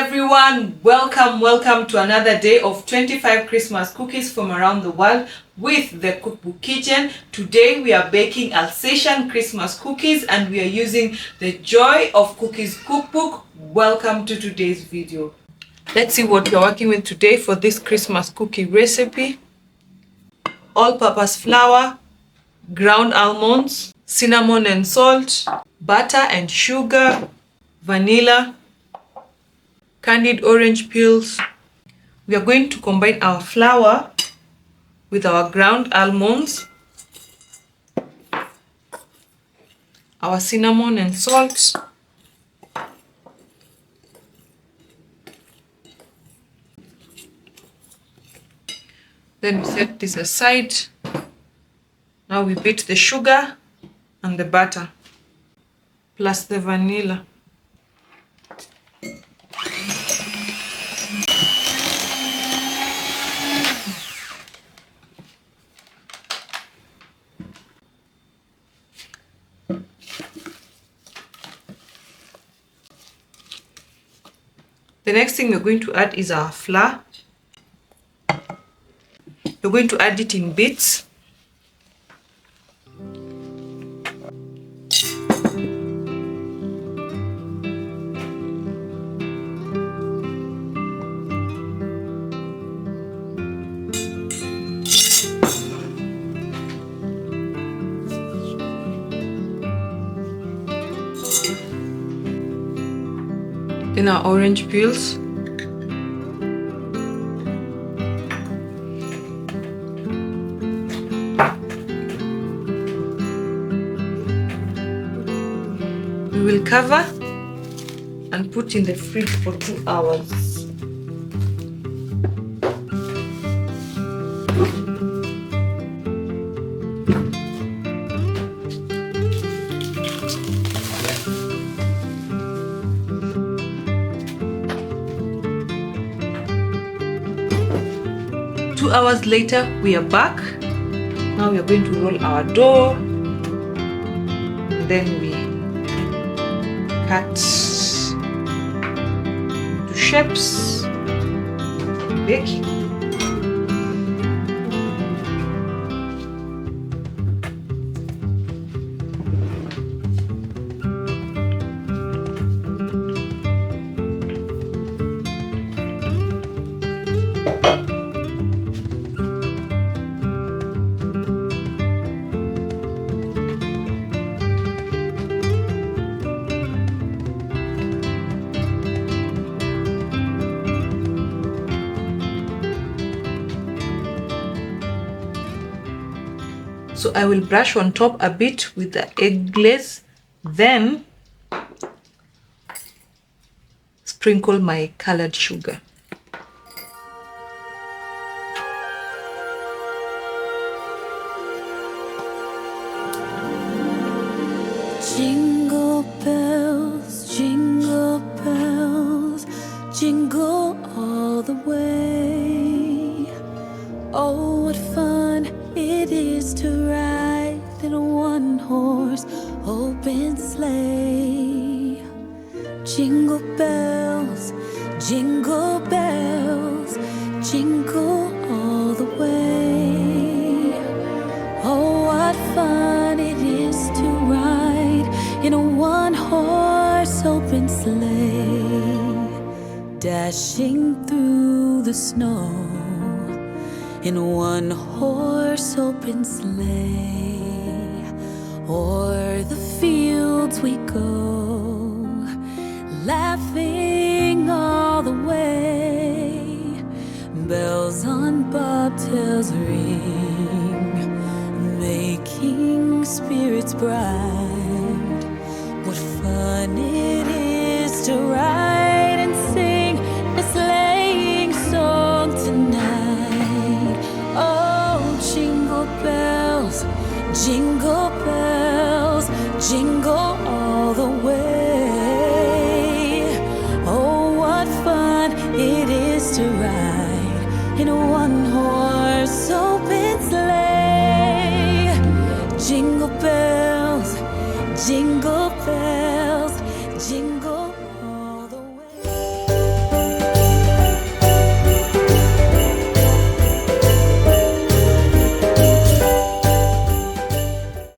everyone, welcome to another day of 25 Christmas cookies from around the world with the Cookbook kitchen. Today we are baking Alsatian Christmas cookies and we are using the Joy of Cookies cookbook. Welcome to today's video. Let's see what we are working with today for this Christmas cookie recipe. All-purpose flour, ground almonds, cinnamon and salt, butter and sugar, vanilla, candied orange peels. We are going to combine our flour with our ground almonds, our cinnamon and salt, then we set this aside. Now we beat the sugar and the butter plus the vanilla. The next thing we're going to add is our flour. We're going to add it in bits. Then our orange peels. We will cover and put in the fridge for 2 hours. Two hours later, we are back. Now we are going to roll our dough. Then we cut into shapes. Bake. So I will brush on top a bit with the egg glaze, then sprinkle my colored sugar. Jingle bells, jingle all the way. Oh, what fun it is to ride in a one-horse open sleigh. Jingle bells, jingle all the way. Oh, what fun it is to ride in a one-horse open sleigh, dashing through the snow in a one-horse open sleigh. O'er the fields we go, laughing all the way. Bells on bobtails ring, making spirits bright.